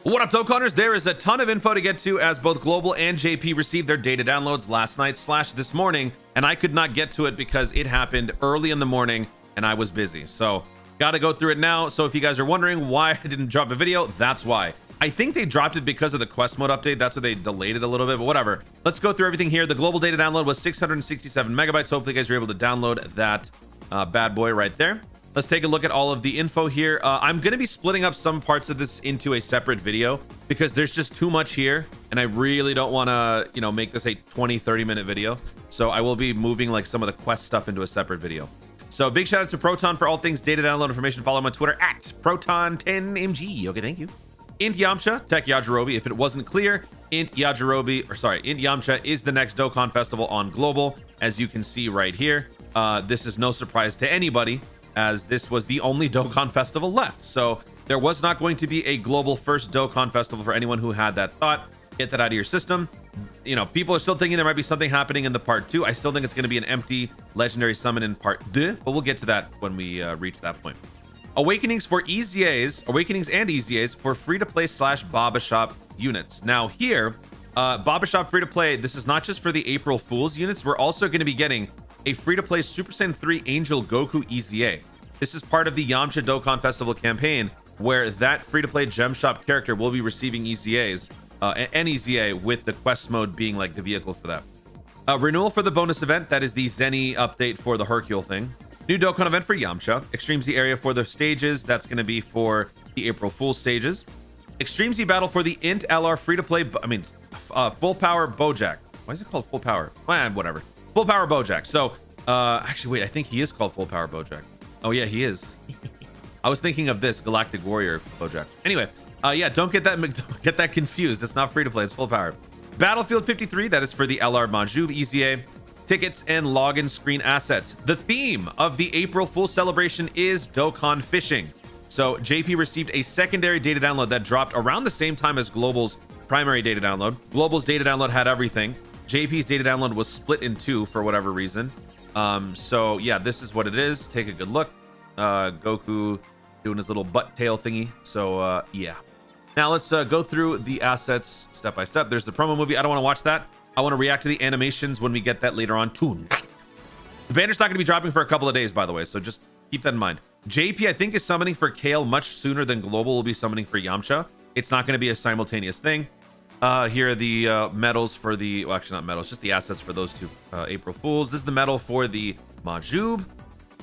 What up, Dokkaners? There is a ton of info to get to as both Global and JP received their data downloads last night / this morning, and I could not get to it because it happened early in the morning and I was busy. So got to go through it now. So if you guys are wondering why I didn't drop a video, that's why. I think they dropped it because of the quest mode update. That's why they delayed it a little bit, but whatever. Let's go through everything here. The global data download was 667 megabytes. Hopefully you guys are able to download that bad boy right there. Let's take a look at all of the info here. I'm going to be splitting up some parts of this into a separate video because there's just too much here and I really don't want to, make this a 20-30 minute video. So I will be moving like some of the quest stuff into a separate video. So big shout out to Proton for all things data download information. Follow him on Twitter at Proton10mg. Okay, thank you. Int Yamcha, Tech Yajirobe. If it wasn't clear, Int Yamcha is the next Dokkan Festival on Global, as you can see right here. This is no surprise to anybody, as this was the only Dokkan Festival left. So there was not going to be a global first Dokkan Festival for anyone who had that thought. Get that out of your system. People are still thinking there might be something happening in the part 2. I still think it's going to be an empty legendary summon in part 2, but we'll get to that when we reach that point. Awakenings and EZAs for free-to-play / Baba Shop units. Now here, Baba Shop free-to-play, this is not just for the April Fool's units. We're also going to be getting a free-to-play Super Saiyan 3 Angel Goku EZA. This is part of the Yamcha Dokkan Festival campaign, where that free-to-play gem shop character will be receiving EZAs, an EZA with the quest mode being like the vehicle for that. Renewal for the bonus event, that is the Zenny update for the Hercule thing. New Dokkan event for Yamcha. Extreme Z area for the stages, that's going to be for the April Fool's stages. Extreme Z battle for the Int LR free-to-play, full power Bojack. Why is it called full power? Whatever. Full power Bojack. So, actually, wait, I think he is called full power Bojack. Oh yeah, he is. I was thinking of this Galactic Warrior Bojack. Anyway, yeah, don't get that confused. It's not free to play. It's full power. Battlefield 53. That is for the LR Majub EZA. Tickets and login screen assets. The theme of the April Fool celebration is Dokkan fishing. So JP received a secondary data download that dropped around the same time as Global's primary data download. Global's data download had everything. JP's data download was split in two for whatever reason. So yeah, this is what it is. Take a good look. Goku doing his little butt tail thingy. So yeah. Now let's go through the assets step by step. There's the promo movie. I don't want to watch that. I want to react to the animations when we get that later on tonight. The banner's not going to be dropping for a couple of days, by the way, so just keep that in mind. JP, I think, is summoning for Kale much sooner than Global will be summoning for Yamcha. It's not going to be a simultaneous thing. Here are the medals for the, well, actually not medals, just the assets for those two April Fools. This is the medal for the Majub.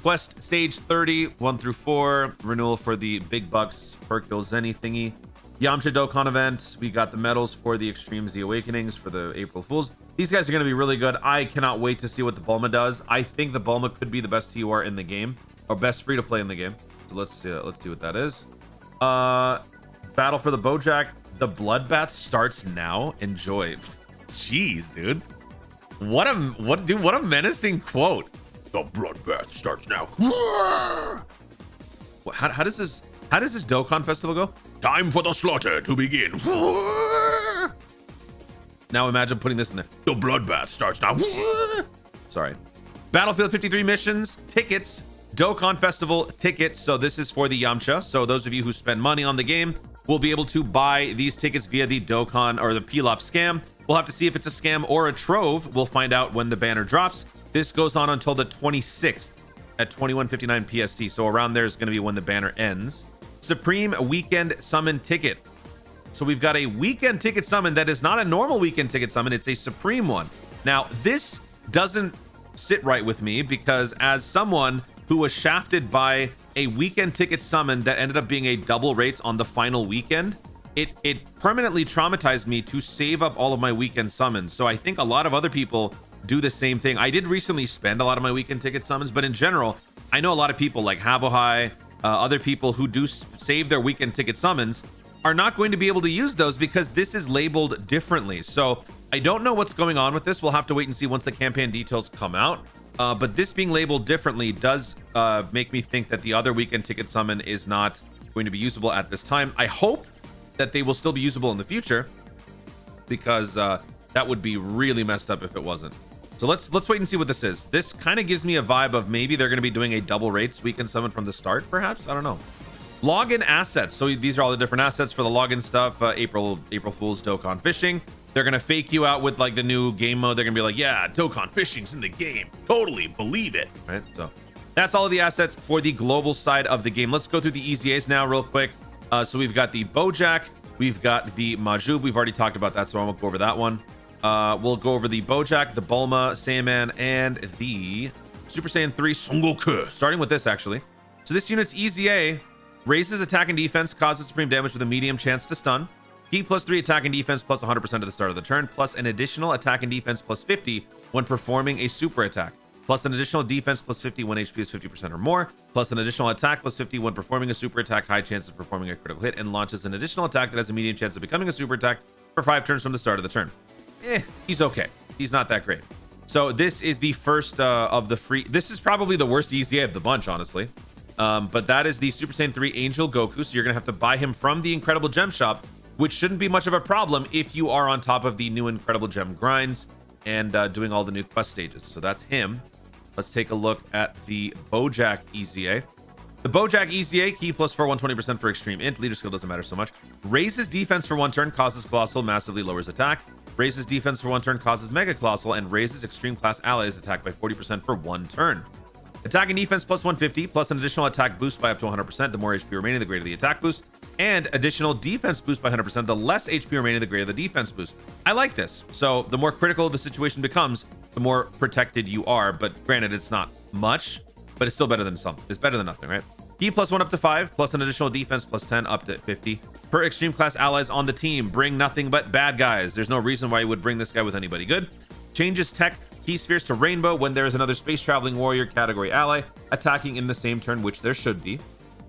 Quest stage 30, 1 through 4. Renewal for the Big Bucks Hercule Zenny thingy. Yamcha Dokkan event. We got the medals for the Extreme Z Awakenings for the April Fools. These guys are going to be really good. I cannot wait to see what the Bulma does. I think the Bulma could be the best TUR in the game, or best free to play in the game. So let's see what that is. Battle for the Bojack. The bloodbath starts now. Enjoy. Jeez, dude. What a menacing quote. The bloodbath starts now. How does this Dokkan Festival go? Time for the slaughter to begin. Now imagine putting this in there. The bloodbath starts now. Sorry. Battlefield 53 missions, tickets, Dokkan Festival tickets. So this is for the Yamcha. So those of you who spend money on the game will be able to buy these tickets via the Dokkan or the Pilaf scam. We'll have to see if it's a scam or a trove. We'll find out when the banner drops. This goes on until the 26th at 21:59 PST. So around there is going to be when the banner ends. Supreme Weekend Summon Ticket. So we've got a weekend ticket summon that is not a normal weekend ticket summon. It's a Supreme one. Now, this doesn't sit right with me because as someone who was shafted by a weekend ticket summon that ended up being a double rates on the final weekend, it permanently traumatized me to save up all of my weekend summons. So I think a lot of other people do the same thing. I did recently spend a lot of my weekend ticket summons, but in general, I know a lot of people like Havohai, other people who do save their weekend ticket summons are not going to be able to use those because this is labeled differently. So I don't know what's going on with this. We'll have to wait and see once the campaign details come out. But this being labeled differently does make me think that the other weekend ticket summon is not going to be usable at this time. I hope that they will still be usable in the future because that would be really messed up if it wasn't. So let's wait and see what this is. This kind of gives me a vibe of maybe they're going to be doing a double rates weekend summon from the start, perhaps. I don't know. Login assets. So these are all the different assets for the login stuff. April Fool's Dokkan Fishing. They're gonna fake you out with like the new game mode. They're gonna be like, yeah, Dokkan Fishing's in the game. Totally believe it. Right. So that's all of the assets for the global side of the game. Let's go through the EZAs now real quick. So we've got the Bojack. We've got the Majub. We've already talked about that, so I won't go over that one. We'll go over the Bojack, the Bulma, Saiyaman, and the Super Saiyan 3 Son Goku. Starting with this, actually. So this unit's EZA raises attack and defense, causes supreme damage with a medium chance to stun. Key +3 attack and defense plus 100% at the start of the turn, plus an additional attack and defense plus 50 when performing a super attack, plus an additional defense plus 50 when HP is 50% or more, plus an additional attack plus 50 when performing a super attack, high chance of performing a critical hit, and launches an additional attack that has a medium chance of becoming a super attack for 5 turns from the start of the turn. He's okay. He's not that great. So this is the first of the free. This is probably the worst EZA of the bunch, honestly. But that is the Super Saiyan 3 Angel Goku. So you're going to have to buy him from the Incredible Gem Shop, which shouldn't be much of a problem if you are on top of the new Incredible Gem grinds and doing all the new quest stages. So that's him. Let's take a look at the Bojack EZA. The Bojack EZA, key +4, 120% for extreme int. Leader skill doesn't matter so much. Raises defense for 1 turn, causes colossal, massively lowers attack. Raises defense for 1 turn, causes mega colossal, and raises extreme class allies attack by 40% for 1 turn. Attack and defense plus 150, plus an additional attack boost by up to 100%. The more HP remaining, the greater the attack boost. And additional defense boost by 100%. The less HP remaining, the greater the defense boost. I like this. So the more critical the situation becomes, the more protected you are. But granted, it's not much, but it's still better than something. It's better than nothing, right? Key +1 up to 5, plus an additional defense plus 10 up to 50. Per extreme class allies on the team, bring nothing but bad guys. There's no reason why you would bring this guy with anybody good. Changes tech key spheres to rainbow when there is another space traveling warrior category ally attacking in the same turn, which there should be.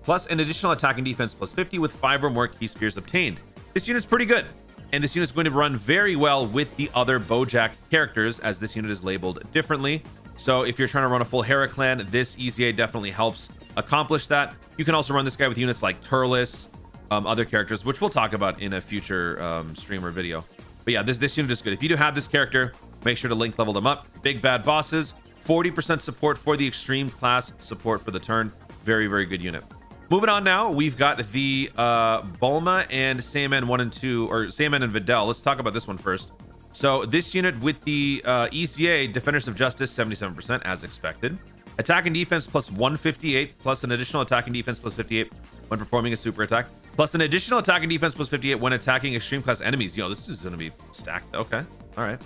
Plus an additional attack and defense plus 50 with 5 or more key spheres obtained. This unit's pretty good. And this unit's going to run very well with the other Bojack characters, as this unit is labeled differently. So if you're trying to run a full Hera clan, this EZA definitely helps accomplish that. You can also run this guy with units like Turles, other characters, which we'll talk about in a future stream or video. But yeah, this unit is good. If you do have this character, make sure to link level them up. Big bad bosses, 40% support for the extreme class support for the turn. Very, very good unit. Moving on now, we've got the Bulma and Saiyaman 1 and 2, or Saiyaman and Videl. Let's talk about this one first. So this unit with the EZA, Defenders of Justice, 77% as expected. Attack and defense plus 158, plus an additional attack and defense plus 58 when performing a super attack, plus an additional attack and defense plus 58 when attacking extreme class enemies. Yo, this is going to be stacked. Okay. All right.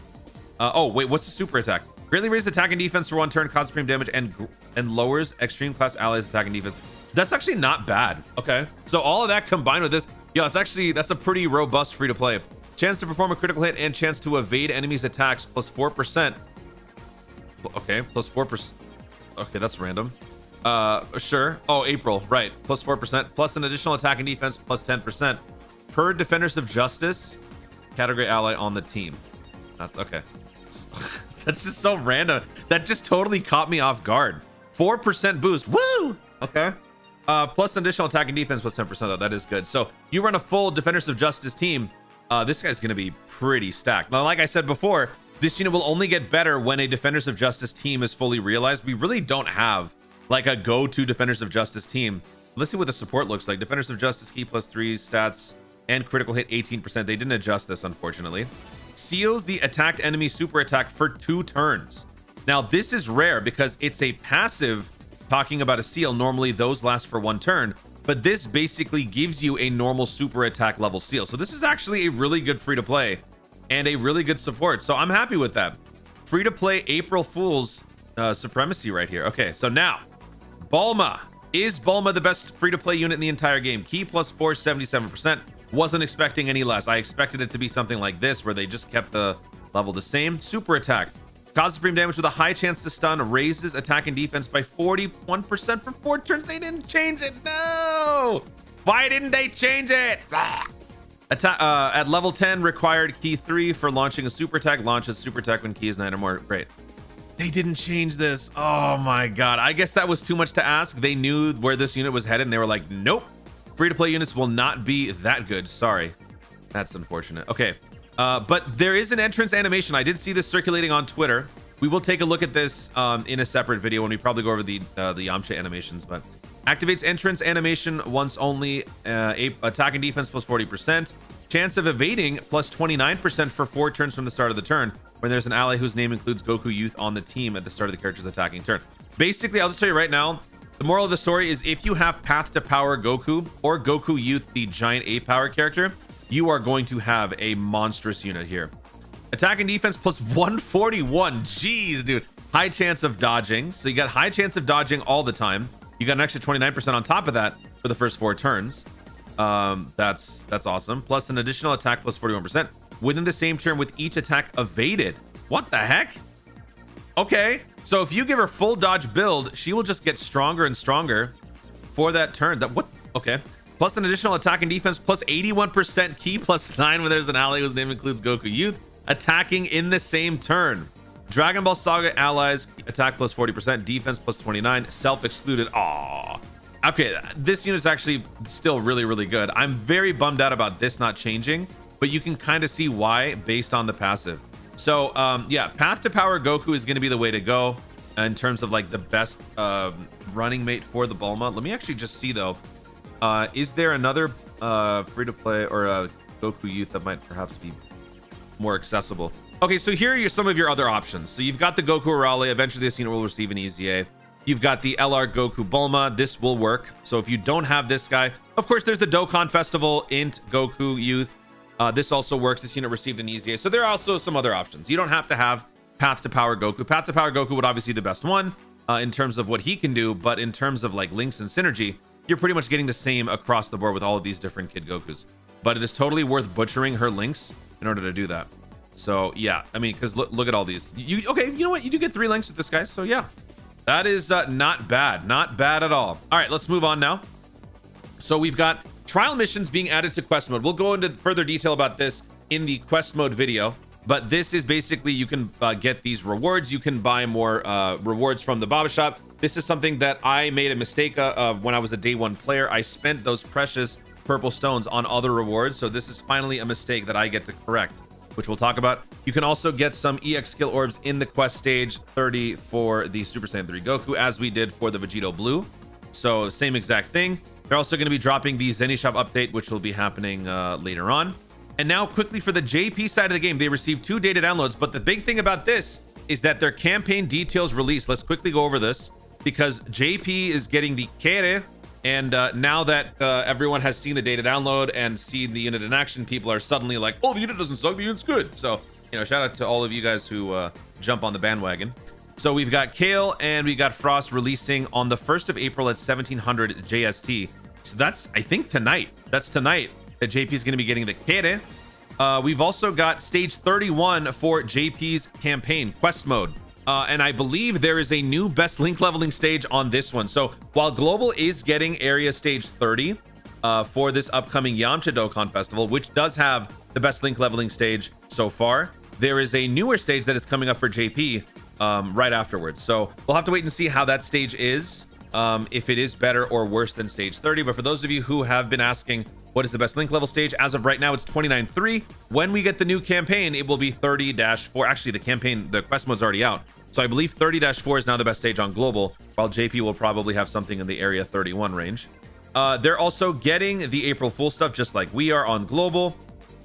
Oh, wait, what's the super attack? Greatly raises attack and defense for 1 turn, causes supreme damage, and lowers extreme class allies attack and defense. That's actually not bad. Okay. So all of that combined with this, yeah, that's a pretty robust free to play. Chance to perform a critical hit and chance to evade enemies' attacks plus 4%. Okay, plus 4%. Okay, that's random. Sure. Oh, April, right. Plus 4%, plus an additional attack and defense plus 10% per Defenders of Justice category ally on the team. That's okay. That's just so random. That just totally caught me off guard. 4% boost. Woo! Okay. Plus an additional attack and defense plus 10% though. That is good. So you run a full Defenders of Justice team. This guy's going to be pretty stacked. Now, like I said before, this unit will only get better when a Defenders of Justice team is fully realized. We really don't have like a go-to Defenders of Justice team. Let's see what the support looks like. Defenders of Justice key +3 stats and critical hit 18%. They didn't adjust this, unfortunately. Seals the attacked enemy super attack for 2 turns. Now, this is rare because it's a passive talking about a seal. Normally, those last for 1 turn. But this basically gives you a normal super attack level seal. So this is actually a really good free-to-play and a really good support. So I'm happy with that. Free-to-play April Fool's supremacy right here. Okay, so now, Bulma. Is Bulma the best free-to-play unit in the entire game? Key +4, 77%. Wasn't expecting any less. I expected it to be something like this, where they just kept the level the same. Super attack. Causes supreme damage with a high chance to stun. Raises attack and defense by 41% for 4 turns. They didn't change it. No! Why didn't they change it? At level 10, required key 3 for launching a super attack. Launches super attack when key is 9 or more. Great. They didn't change this. Oh my god. I guess that was too much to ask. They knew where this unit was headed and they were like, nope. Free-to-play units will not be that good. Sorry. That's unfortunate. Okay. But there is an entrance animation. I did see this circulating on Twitter. We will take a look at this in a separate video when we probably go over the Yamcha animations. But Activates entrance animation once only. Attack and defense plus 40%. Chance of evading plus 29% for 4 turns from the start of the turn, when there's an ally whose name includes Goku Youth on the team at the start of the character's attacking turn. Basically, I'll just tell you right now, the moral of the story is if you have Path to Power Goku or Goku Youth, the giant A power character, you are going to have a monstrous unit here. Attack and defense plus 141. Jeez, dude. High chance of dodging. So you got high chance of dodging all the time. You got an extra 29% on top of that for the first 4 turns. That's awesome. Plus an additional attack plus 41% within the same turn with each attack evaded. What the heck? Okay, so if you give her full dodge build, she will just get stronger and stronger for that turn. Okay. Plus an additional attack and defense plus 81% key plus 9 when there's an ally whose name includes Goku Youth attacking in the same turn. Dragon Ball Saga allies attack plus 40%, defense plus 29, self-excluded. Aww. Okay, this unit is actually still really, really good. I'm very bummed out about this not changing, but you can kind of see why based on the passive. So yeah, Path to Power Goku is going to be the way to go in terms of like the best running mate for the Bulma. Let me actually just see though. Is there another free-to-play or Goku Youth that might perhaps be more accessible? Okay, so here are some of your other options. So you've got the Goku Arale. Eventually this unit will receive an EZA. You've got the LR Goku Bulma. This will work. So if you don't have this guy, of course, there's the Dokkan Festival Int Goku Youth. This also works. This unit received an EZA. So there are also some other options. You don't have to have Path to Power Goku. Path to Power Goku would obviously be the best one in terms of what he can do. But in terms of like links and synergy, you're pretty much getting the same across the board with all of these different Kid Gokus. But it is totally worth butchering her links in order to do that. So yeah, I mean, because look at all these. Okay, you know what? You do get 3 links with this guy. So yeah. That is not bad. Not bad at all. All right, let's move on now. So we've got trial missions being added to quest mode. We'll go into further detail about this in the quest mode video. But this is basically you can get these rewards. You can buy more rewards from the Baba Shop. This is something that I made a mistake of when I was a day 1 player. I spent those precious purple stones on other rewards. So this is finally a mistake that I get to correct, which we'll talk about. You can also get some EX skill orbs in the quest stage 30 for the Super Saiyan 3 Goku, as we did for the Vegito Blue. So same exact thing. They're also going to be dropping the Zenny Shop update, which will be happening later on. And now quickly for the JP side of the game, they received 2 data downloads. But the big thing about this is that their campaign details release. Let's quickly go over this because JP is getting the Kere. And now that everyone has seen the data download and seen the unit in action, people are suddenly like, oh, the unit doesn't suck, the unit's good. So, you know, shout out to all of you guys who jump on the bandwagon. So we've got Kale and we got Frost releasing on the 1st of April at 1700 JST. So that's, I think, tonight. That's tonight that JP is going to be getting the Kere. We've also got stage 31 for JP's campaign quest mode. And I believe there is a new best link leveling stage on this one. So while Global is getting area stage 30 for this upcoming Yamcha Dokkan Festival, which does have the best link leveling stage so far, there is a newer stage that is coming up for JP right afterwards. So we'll have to wait and see how that stage is, if it is better or worse than stage 30. But for those of you who have been asking, what is the best link level stage? As of right now, it's 29.3. When we get the new campaign, it will be 30-4. Actually, the quest mode's already out. So I believe 30-4 is now the best stage on Global, while JP will probably have something in the Area 31 range. They're also getting the April Fool stuff, just like we are on Global.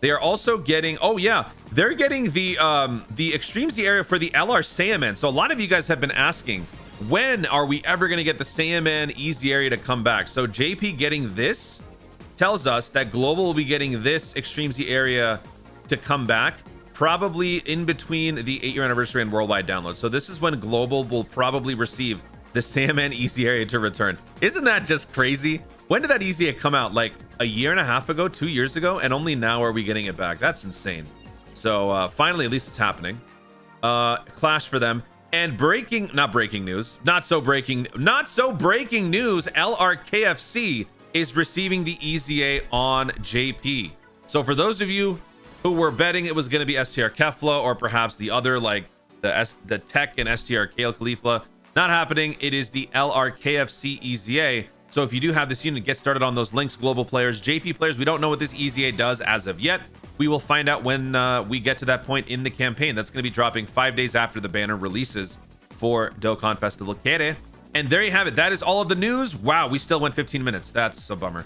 They are also getting, oh yeah, they're getting the Extreme Z area for the LR Saiyaman. So a lot of you guys have been asking, when are we ever going to get the Saiyaman Easy area to come back? So JP getting this tells us that Global will be getting this Extreme Z area to come back probably in between the 8-year anniversary and worldwide download. So this is when Global will probably receive the Saiyaman Easy area to return. Isn't that just crazy? When did that Easy come out? Like a year and a half ago, 2 years ago, and only now are we getting it back. That's insane. So finally, at least it's happening. Clash for them. And not so breaking news, LRKFC is receiving the EZA on JP. So for those of you who were betting it was going to be STR Kefla or perhaps the other, like the Tech and STR Kale Khalifa, not happening. It is the LRKFC EZA. So if you do have this unit, get started on those links. Global players, JP players, we don't know what this EZA does as of yet. We will find out when we get to that point in the campaign. That's going to be dropping 5 days after the banner releases for Dokkan Festival Kere. And there you have it. That is all of the news. Wow, we still went 15 minutes. That's a bummer.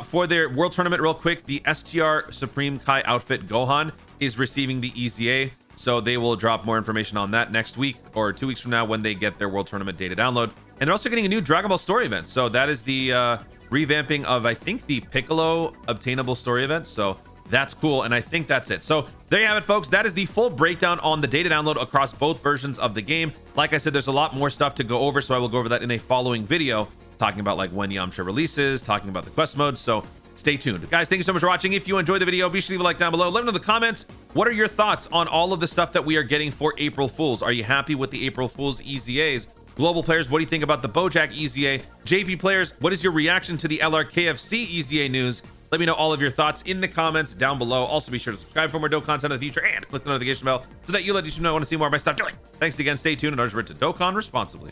For their World Tournament, real quick, the STR Supreme Kai outfit Gohan is receiving the EZA. So they will drop more information on that next week or 2 weeks from now when they get their World Tournament data download. And they're also getting a new Dragon Ball story event. So that is the revamping of, I think, the Piccolo obtainable story event. So that's cool. And I think that's it. So there you have it, folks. That is the full breakdown on the data download across both versions of the game. Like I said, there's a lot more stuff to go over. So I will go over that in a following video, talking about like when Yamcha releases, talking about the quest mode. So stay tuned. Guys, thank you so much for watching. If you enjoyed the video, be sure to leave a like down below. Let me know in the comments, what are your thoughts on all of the stuff that we are getting for April Fools? Are you happy with the April Fools EZAs? Global players, what do you think about the Bojack EZA? JP players, what is your reaction to the LRKFC EZA news? Let me know all of your thoughts in the comments down below. Also, be sure to subscribe for more dope content in the future and click the notification bell so that you let YouTube know I want to see more of my stuff doing. Thanks again. Stay tuned and remember to Dokkan responsibly.